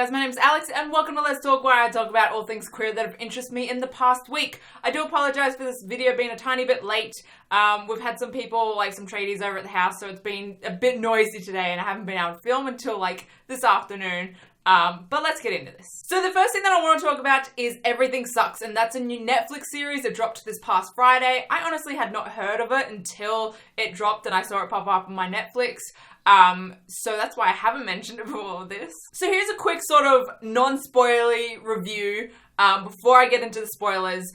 guys, my name's Alex and welcome to Let's Talk, where I talk about all things queer that have interested me in the past week. I do apologise for this video being a tiny bit late. We've had some people, some tradies over at the house, so it's been a bit noisy today and I haven't been able to film until this afternoon. But let's get into this. So the first thing that I want to talk about is Everything Sucks, and that's a new Netflix series that dropped this past Friday. I honestly had not heard of it until it dropped and I saw it pop up on my Netflix. So that's why I haven't mentioned it before this. So here's a quick sort of non-spoilery review before I get into the spoilers.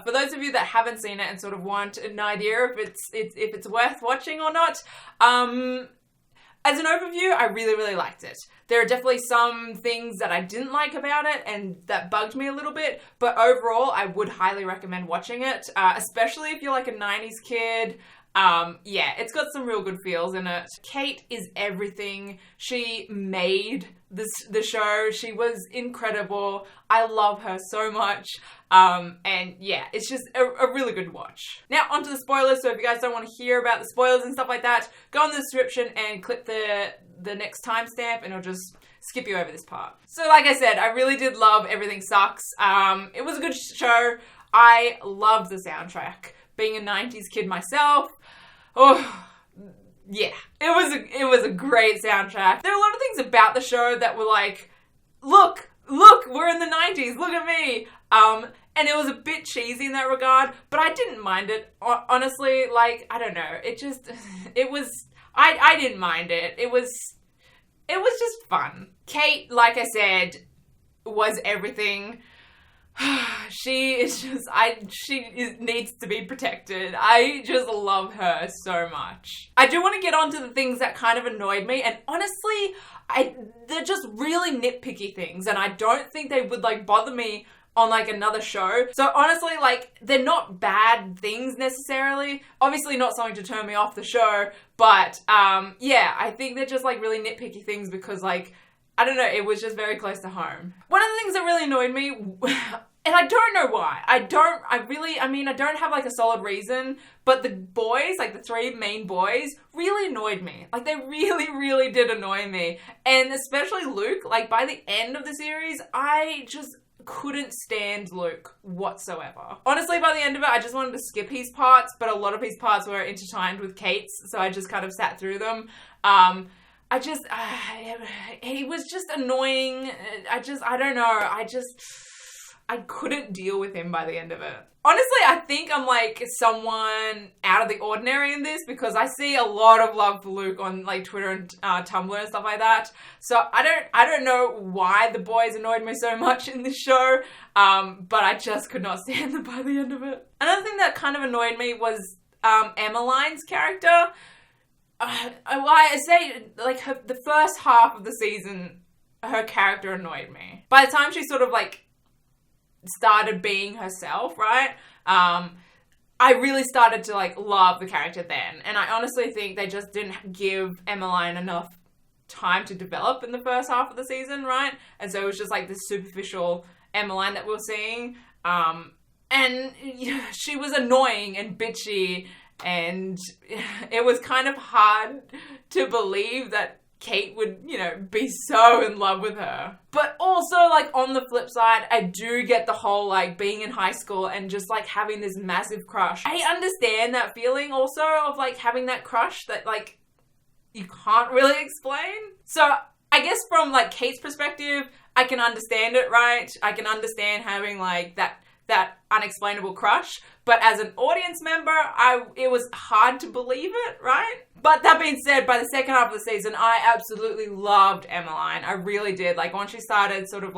For those of you that haven't seen it and sort of want an idea if it's worth watching or not, as an overview, I really liked it. There are definitely some things that I didn't like about it and that bugged me a little bit, but overall, I would highly recommend watching it, especially if you're like a 90s kid. Yeah, it's got some real good feels in it. Kate is everything. She made the show. She was incredible. I love her so much. And yeah, it's just a really good watch. Now onto the spoilers. So if you guys don't want to hear about the spoilers and stuff like that, go in the description and click the next timestamp and it'll just skip you over this part. So like I said, I really did love Everything Sucks. It was a good show. I loved the soundtrack. Being a 90s kid myself, oh yeah, it was a great soundtrack. There are a lot of things about the show that were like, look, we're in the 90s, look at me. And it was a bit cheesy in that regard, but I didn't mind it. Honestly, I don't know, I didn't mind it. It was just fun. Kate, like I said, was everything. She needs to be protected. I just love her so much. I do want to get on to the things that kind of annoyed me, and honestly, they're just really nitpicky things, and I don't think they would bother me on another show. So honestly, they're not bad things necessarily. Obviously not something to turn me off the show, but yeah, I think they're just really nitpicky things because I don't know, it was just very close to home. One of the things that really annoyed me, and I don't know why, I don't have a solid reason, but the boys, the three main boys, really annoyed me. They really did annoy me. And especially Luke, by the end of the series, I just couldn't stand Luke whatsoever. Honestly, by the end of it, I just wanted to skip his parts, but a lot of his parts were intertwined with Kate's, so I just kind of sat through them. He was just annoying. I don't know. I couldn't deal with him by the end of it. Honestly, I think I'm someone out of the ordinary in this because I see a lot of love for Luke on Twitter and Tumblr and stuff like that. So I don't know why the boys annoyed me so much in this show, but I just could not stand them by the end of it. Another thing that kind of annoyed me was Emaline's character. I say, the first half of the season, her character annoyed me. By the time she sort of, started being herself, right? I really started to, love the character then. And I honestly think they just didn't give Emaline enough time to develop in the first half of the season, right? And so it was just, this superficial Emaline that we were seeing. And she was annoying and bitchy, and it was kind of hard to believe that Kate would, be so in love with her. But also, on the flip side, I do get the whole, being in high school and just, having this massive crush. I understand that feeling also of, having that crush that, you can't really explain. So, I guess from, Kate's perspective, I can understand it, right? I can understand having, that unexplainable crush, but as an audience member, it was hard to believe it, right? But that being said, by the second half of the season, I absolutely loved Emaline. I really did. Once she started sort of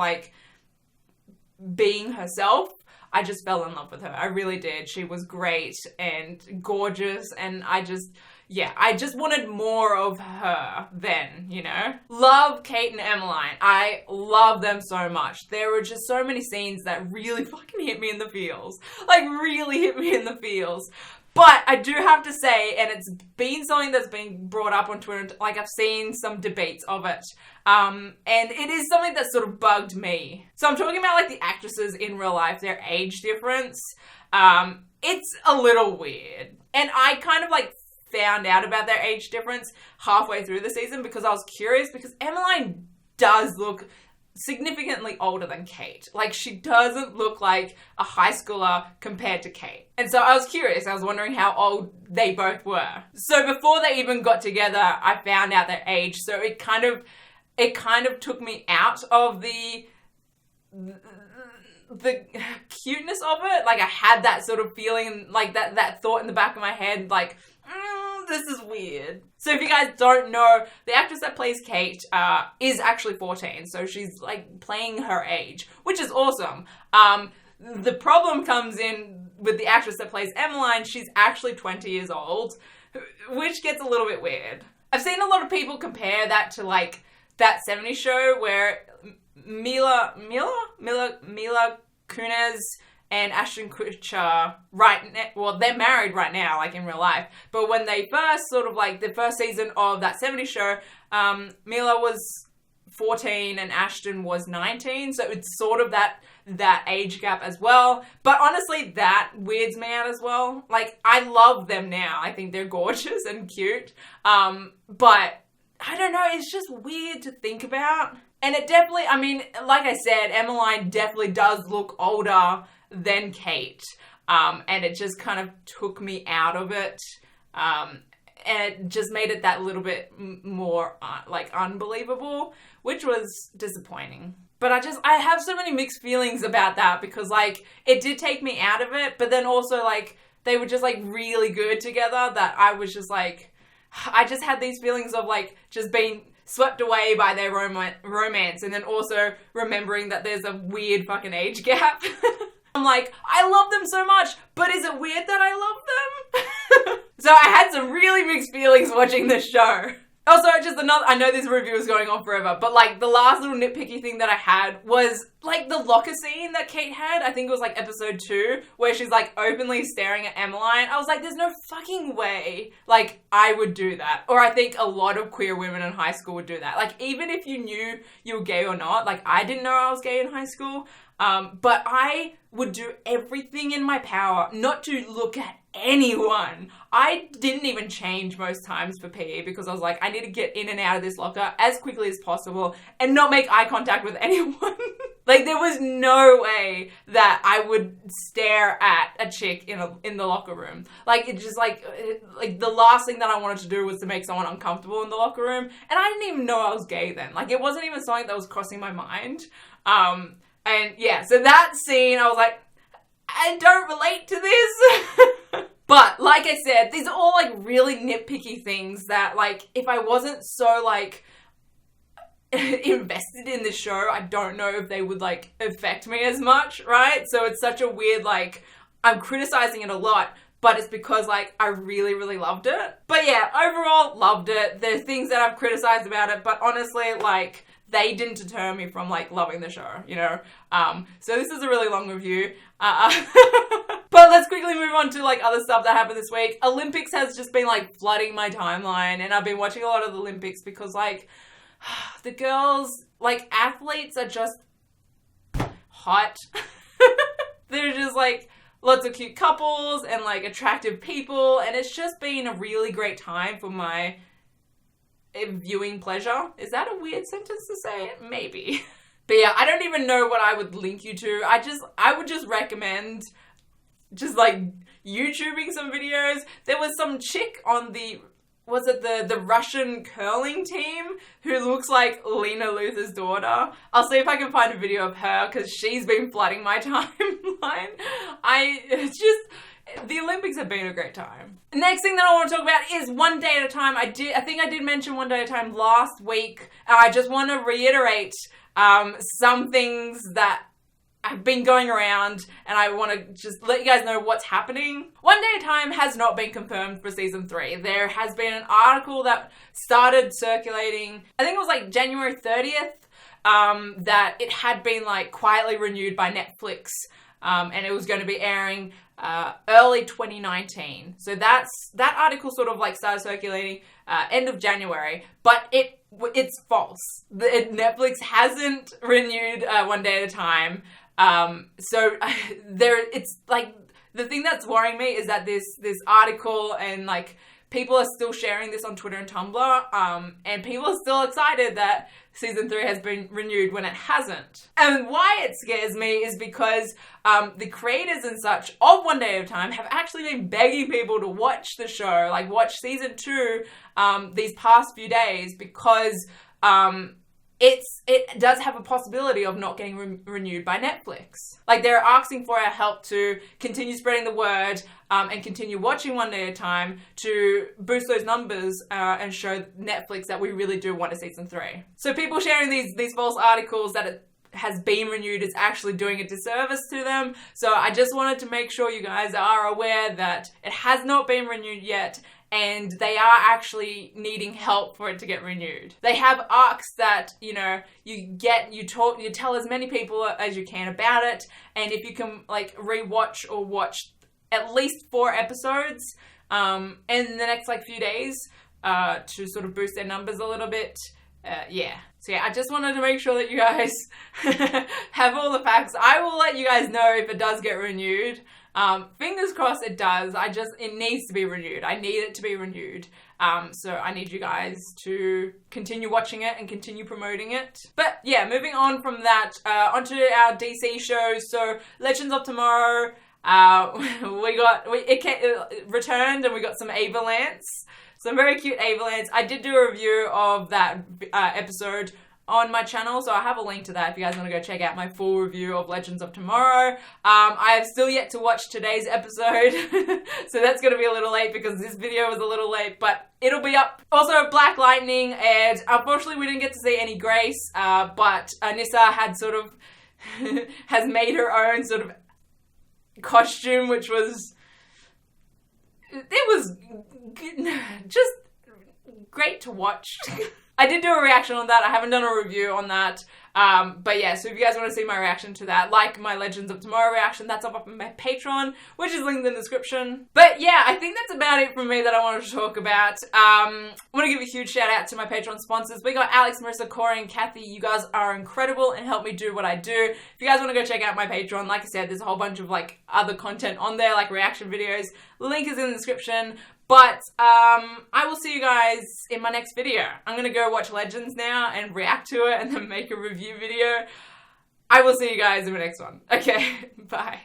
being herself, I just fell in love with her. I really did. She was great and gorgeous, and I just wanted more of her then, Love Kate and Emaline. I love them so much. There were just so many scenes that really fucking hit me in the feels. Really hit me in the feels. But I do have to say, and it's been something that's been brought up on Twitter, I've seen some debates of it. And it is something that sort of bugged me. So I'm talking about the actresses in real life, their age difference. It's a little weird. And I kind of found out about their age difference halfway through the season because I was curious, because Emaline does look significantly older than Kate. Like, she doesn't look like a high schooler compared to Kate. And so I was curious. I was wondering how old they both were. So before they even got together, I found out their age. So it kind of took me out of the cuteness of it. Like, I had that sort of feeling, like that thought in the back of my head, like, this is weird. So if you guys don't know, the actress that plays Kate is actually 14. So she's like playing her age, which is awesome. The problem comes in with the actress that plays Emaline. She's actually 20 years old, which gets a little bit weird. I've seen a lot of people compare that to like that 70s show where Mila Kunis and Ashton Kutcher, they're married right now, like in real life. But when they first, sort of like the first season of that 70s show, Mila was 14 and Ashton was 19. So it's sort of that age gap as well. But honestly, that weirds me out as well. Like, I love them now. I think they're gorgeous and cute. But I don't know, it's just weird to think about. And it definitely, I mean, like I said, Emaline definitely does look older than Kate. And it just kind of took me out of it. And it just made it that little bit more, like, unbelievable, which was disappointing. But I have so many mixed feelings about that because, like, it did take me out of it. But then also, like, they were just, like, really good together that I was just, like, I just had these feelings of, like, just being swept away by their romance, and then also remembering that there's a weird fucking age gap. I'm like, I love them so much, but is it weird that I love them? So I had some really mixed feelings watching this show. Also, I know this review is going on forever, but like the last little nitpicky thing that I had was like the locker scene that Kate had. I think it was like episode 2 where she's like openly staring at Emaline. I was like, there's no fucking way like I would do that. Or I think a lot of queer women in high school would do that. Like, even if you knew you were gay or not, like I didn't know I was gay in high school. But I would do everything in my power not to look at anyone. I didn't even change most times for PE because I was like, I need to get in and out of this locker as quickly as possible and not make eye contact with anyone. Like, there was no way that I would stare at a chick in the locker room. Like, it just like the last thing that I wanted to do was to make someone uncomfortable in the locker room. And I didn't even know I was gay then. Like, it wasn't even something that was crossing my mind. And yeah, so that scene, I was like, I don't relate to this. But like I said, these are all like really nitpicky things that like, if I wasn't so like invested in the show, I don't know if they would like affect me as much, right? So it's such a weird, like, I'm criticizing it a lot, but it's because like I really, really loved it. But yeah, overall, loved it. There's things that I've criticized about it, but honestly, like, they didn't deter me from like loving the show, you know? So this is a really long review. But let's quickly move on to like other stuff that happened this week. Olympics has just been like flooding my timeline, and I've been watching a lot of the Olympics because like the girls, like athletes are just hot. They're just like lots of cute couples and like attractive people, and it's just been a really great time for my viewing pleasure. Is that a weird sentence to say? Maybe. But yeah, I don't even know what I would link you to. I would just recommend just like YouTubing some videos. There was some chick on the Russian curling team who looks like Lena Luthor's daughter. I'll see if I can find a video of her because she's been flooding my timeline. The Olympics have been a great time. Next thing that I want to talk about is One Day at a Time. I think I did mention One Day at a Time last week. I just want to reiterate some things that have been going around, and I want to just let you guys know what's happening. One Day at a Time has not been confirmed for season 3. There has been an article that started circulating, I think it was like January 30th, that it had been like quietly renewed by Netflix, and it was going to be airing early 2019. So that article sort of like started circulating end of January, but it's false. Netflix hasn't renewed One Day at a Time. So it's like the thing that's worrying me is that this article and like people are still sharing this on Twitter and Tumblr, and people are still excited that season 3 has been renewed when it hasn't. And why it scares me is because the creators and such of One Day at a Time have actually been begging people to watch the show, like watch season 2 these past few days, because it does have a possibility of not getting renewed by Netflix. Like, they're asking for our help to continue spreading the word and continue watching One Day at a Time to boost those numbers and show Netflix that we really do want a season 3. So people sharing these false articles that it has been renewed is actually doing a disservice to them. So I just wanted to make sure you guys are aware that it has not been renewed yet, and they are actually needing help for it to get renewed. They have arcs that, you know, you tell as many people as you can about it, and if you can, like, rewatch or watch at least 4 episodes in the next, like, few days to sort of boost their numbers a little bit, yeah. So yeah, I just wanted to make sure that you guys have all the facts. I will let you guys know if it does get renewed. Fingers crossed it does. It needs to be renewed. I need it to be renewed. So I need you guys to continue watching it and continue promoting it. But yeah, moving on from that, onto our DC shows. So Legends of Tomorrow, it returned, and we got some Avalance. Some very cute Avalance. I did do a review of that episode on my channel, so I have a link to that if you guys want to go check out my full review of Legends of Tomorrow. I have still yet to watch today's episode, so that's going to be a little late because this video was a little late, but it'll be up. Also, Black Lightning, and unfortunately we didn't get to see any Grace, but Anissa had sort of has made her own sort of costume, which was just great to watch. I did do a reaction on that. I haven't done a review on that. But yeah, so if you guys want to see my reaction to that, like my Legends of Tomorrow reaction, that's up on my Patreon, which is linked in the description. But yeah, I think that's about it from me that I wanted to talk about. I want to give a huge shout out to my Patreon sponsors. We got Alex, Marissa, Corey, and Kathy. You guys are incredible and help me do what I do. If you guys want to go check out my Patreon, like I said, there's a whole bunch of like other content on there, like reaction videos. Link is in the description. But I will see you guys in my next video. I'm going to go watch Legends now and react to it and then make a review video. I will see you guys in the next one. Okay, bye.